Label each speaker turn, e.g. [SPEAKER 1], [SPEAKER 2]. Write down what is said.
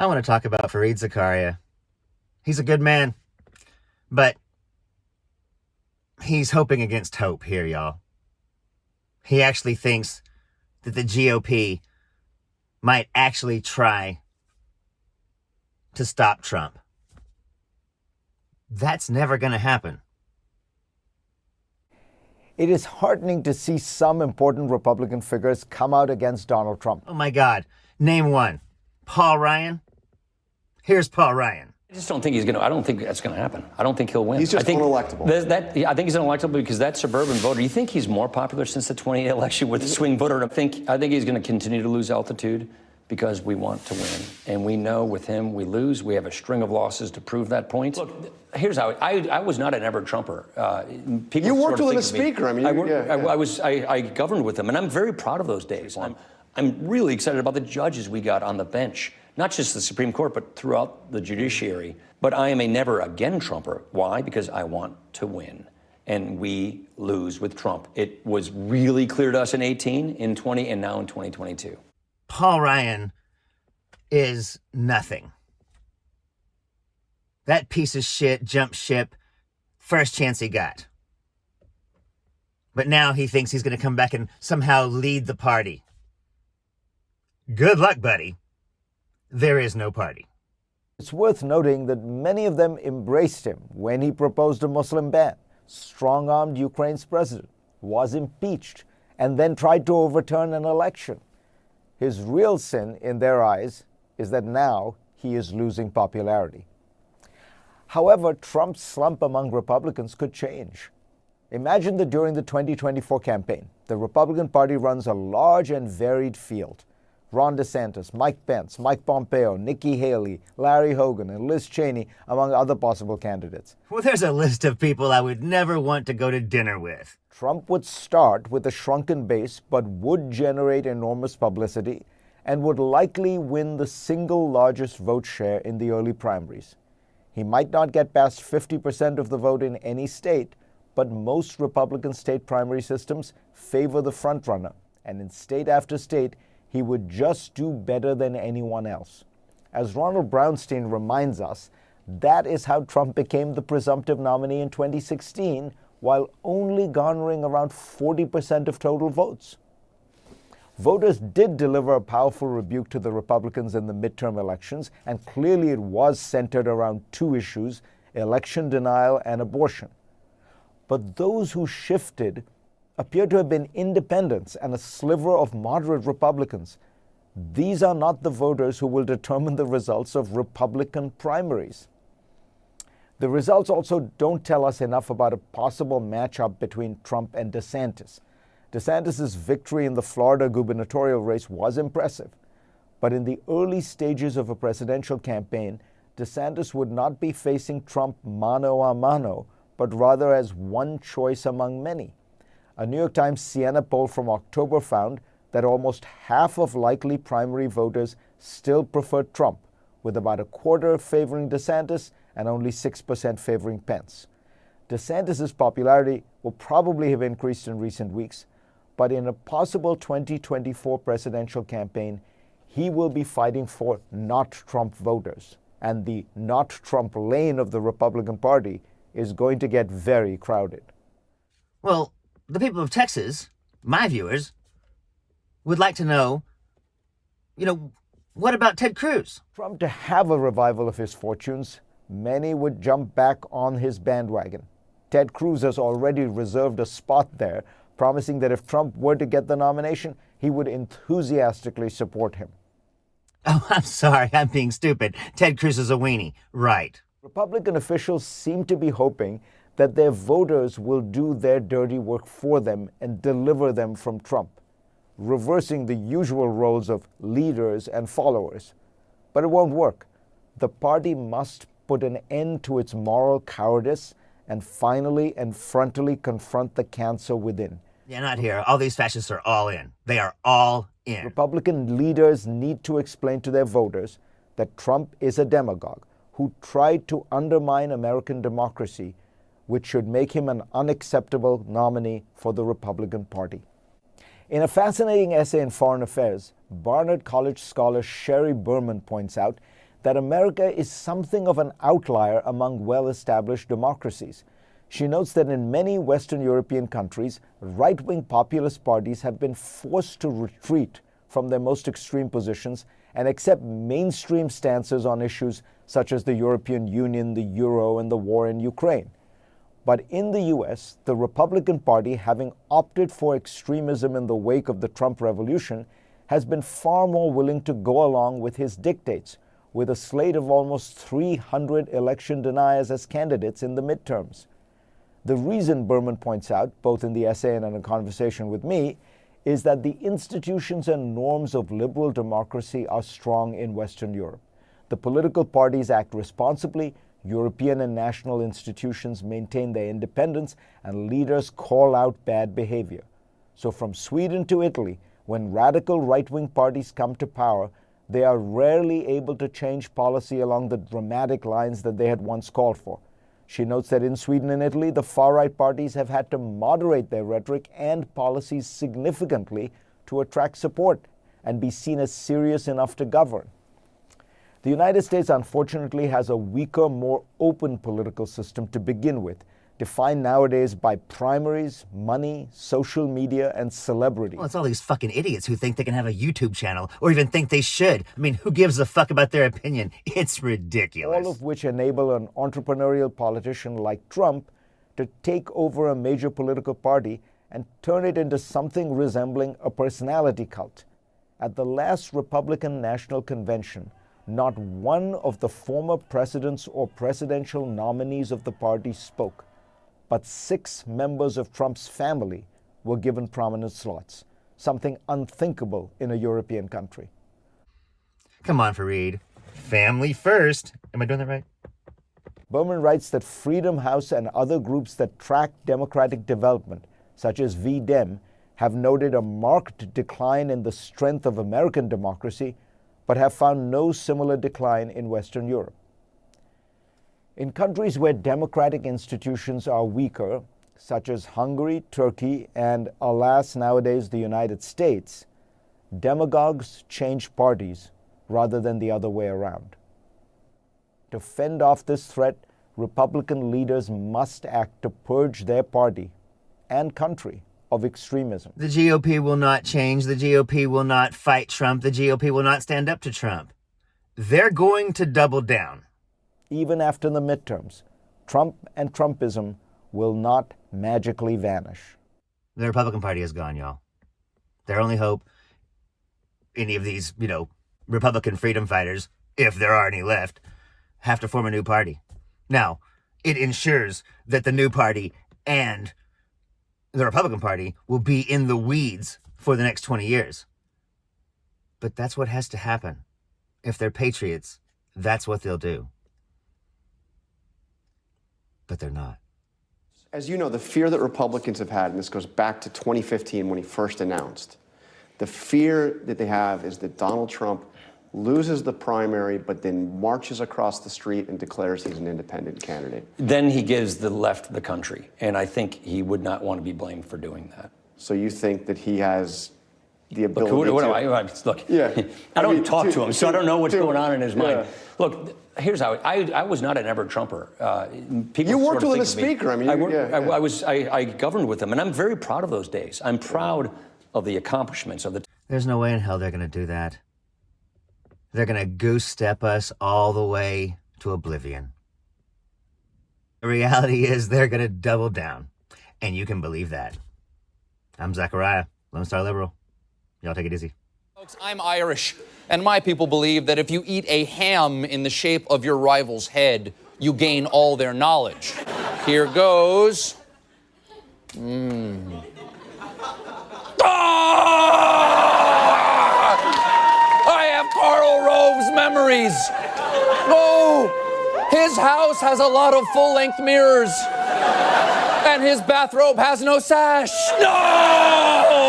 [SPEAKER 1] I want to talk about Fareed Zakaria. He's a good man, but he's hoping against hope here, y'all. He actually thinks that the GOP might actually try to stop Trump. That's never going to happen.
[SPEAKER 2] It is heartening to see some important Republican figures come out against Donald Trump.
[SPEAKER 1] Oh my God. Name one. Paul Ryan? Here's Paul Ryan.
[SPEAKER 3] I just don't think I don't think that's going to happen. I don't think he'll win.
[SPEAKER 4] He's just unelectable.
[SPEAKER 3] I think he's unelectable because that suburban voter, you think he's more popular since the 2020 election with the swing voter? I think he's going to continue to lose altitude because we want to win. And we know with him, we lose. We have a string of losses to prove that point. Look, here's how I was not an ever Trumper.
[SPEAKER 4] You worked with him as Speaker. I mean,
[SPEAKER 3] I governed with him, and I'm very proud of those days. I'm really excited about the judges we got on the bench. Not just the Supreme Court, but throughout the judiciary. But I am a never again Trumper. Why? Because I want to win. And we lose with Trump. It was really clear to us in 18, in 20, and now in 2022.
[SPEAKER 1] Paul Ryan is nothing. That piece of shit jumped ship first chance he got. But now he thinks he's going to come back and somehow lead the party. Good luck, buddy. There is no party.
[SPEAKER 2] It's worth noting that many of them embraced him when he proposed a Muslim ban, strong-armed Ukraine's president, was impeached, and then tried to overturn an election. His real sin, in their eyes, is that now he is losing popularity. However, Trump's slump among Republicans could change. Imagine that during the 2024 campaign, the Republican Party runs a large and varied field. Ron DeSantis, Mike Pence, Mike Pompeo, Nikki Haley, Larry Hogan, and Liz Cheney, among other possible candidates.
[SPEAKER 1] Well, there's a list of people I would never want to go to dinner with.
[SPEAKER 2] Trump would start with a shrunken base, but would generate enormous publicity and would likely win the single largest vote share in the early primaries. He might not get past 50% of the vote in any state, but most Republican state primary systems favor the frontrunner, and in state after state, he would just do better than anyone else. As Ronald Brownstein reminds us, that is how Trump became the presumptive nominee in 2016, while only garnering around 40% of total votes. Voters did deliver a powerful rebuke to the Republicans in the midterm elections, and clearly it was centered around two issues: election denial and abortion. But those who shifted appear to have been independents and a sliver of moderate Republicans. These are not the voters who will determine the results of Republican primaries. The results also don't tell us enough about a possible matchup between Trump and DeSantis. DeSantis' victory in the Florida gubernatorial race was impressive, but in the early stages of a presidential campaign, DeSantis would not be facing Trump mano a mano, but rather as one choice among many. A New York Times Siena poll from October found that almost half of likely primary voters still prefer Trump, with about a quarter favoring DeSantis and only 6% favoring Pence. DeSantis' popularity will probably have increased in recent weeks, but in a possible 2024 presidential campaign, he will be fighting for not Trump voters, and the not Trump lane of the Republican Party is going to get very crowded.
[SPEAKER 1] Well, the people of Texas, my viewers, would like to know, what about Ted Cruz?
[SPEAKER 2] Trump to have a revival of his fortunes, many would jump back on his bandwagon. Ted Cruz has already reserved a spot there, promising that if Trump were to get the nomination, he would enthusiastically support him.
[SPEAKER 1] Oh, I'm sorry, I'm being stupid. Ted Cruz is a weenie. Right.
[SPEAKER 2] Republican officials seem to be hoping that their voters will do their dirty work for them and deliver them from Trump, reversing the usual roles of leaders and followers. But it won't work. The party must put an end to its moral cowardice and finally and frontally confront the cancer within.
[SPEAKER 1] Yeah, not here. All these fascists are all in. They are all in.
[SPEAKER 2] Republican leaders need to explain to their voters that Trump is a demagogue who tried to undermine American democracy, which should make him an unacceptable nominee for the Republican Party. In a fascinating essay in Foreign Affairs, Barnard College scholar Sherry Berman points out that America is something of an outlier among well-established democracies. She notes that in many Western European countries, right-wing populist parties have been forced to retreat from their most extreme positions and accept mainstream stances on issues such as the European Union, the Euro, and the war in Ukraine. But in the US, the Republican Party, having opted for extremism in the wake of the Trump revolution, has been far more willing to go along with his dictates, with a slate of almost 300 election deniers as candidates in the midterms. The reason, Berman points out, both in the essay and in a conversation with me, is that the institutions and norms of liberal democracy are strong in Western Europe. The political parties act responsibly, European and national institutions maintain their independence, and leaders call out bad behavior. So from Sweden to Italy, when radical right-wing parties come to power, they are rarely able to change policy along the dramatic lines that they had once called for. She notes that in Sweden and Italy, the far-right parties have had to moderate their rhetoric and policies significantly to attract support and be seen as serious enough to govern. The United States, unfortunately, has a weaker, more open political system to begin with, defined nowadays by primaries, money, social media, and celebrity.
[SPEAKER 1] Well, it's all these fucking idiots who think they can have a YouTube channel or even think they should. I mean, who gives a fuck about their opinion? It's ridiculous.
[SPEAKER 2] All of which enable an entrepreneurial politician like Trump to take over a major political party and turn it into something resembling a personality cult. At the last Republican National Convention, not one of the former presidents or presidential nominees of the party spoke, but 6 members of Trump's family were given prominent slots, something unthinkable in a European country.
[SPEAKER 1] Come on, Fareed. Family first. Am I doing that right?
[SPEAKER 2] Berman writes that Freedom House and other groups that track democratic development, such as VDem, have noted a marked decline in the strength of American democracy, but have found no similar decline in Western Europe. In countries where democratic institutions are weaker, such as Hungary, Turkey, and alas, nowadays the United States, demagogues change parties rather than the other way around. To fend off this threat, Republican leaders must act to purge their party and country of extremism.
[SPEAKER 1] The GOP will not change. The GOP will not fight Trump. The GOP will not stand up to Trump. They're going to double down.
[SPEAKER 2] Even after the midterms, Trump and Trumpism will not magically vanish.
[SPEAKER 1] The Republican Party is gone, y'all. Their only hope, any of these, Republican freedom fighters, if there are any left, have to form a new party. Now, it ensures that the new party and the Republican Party will be in the weeds for the next 20 years. But that's what has to happen. If they're patriots, that's what they'll do. But they're not.
[SPEAKER 4] As you know, the fear that Republicans have had, and this goes back to 2015 when he first announced, the fear that they have is that Donald Trump loses the primary, but then marches across the street and declares he's an independent candidate.
[SPEAKER 3] Then he gives the left the country, and I think he would not want to be blamed for doing that.
[SPEAKER 4] So you think that he has the ability
[SPEAKER 3] Look, yeah. I don't talk to him, so I don't know what's going on in his mind. Look, here's how I was not an ever Trumper.
[SPEAKER 4] You worked with him as Speaker.
[SPEAKER 3] I governed with him, and I'm very proud of those days. I'm proud of the accomplishments of the.
[SPEAKER 1] There's no way in hell they're going to do that. They're going to goose step us all the way to oblivion. The reality is they're going to double down, and you can believe that. I'm Zakaria, Lone Star Liberal. Y'all take it easy.
[SPEAKER 5] Folks, I'm Irish, and my people believe that if you eat a ham in the shape of your rival's head, you gain all their knowledge. Here goes. I have Karl Rove's memories. Oh, his house has a lot of full-length mirrors, and his bathrobe has no sash. No!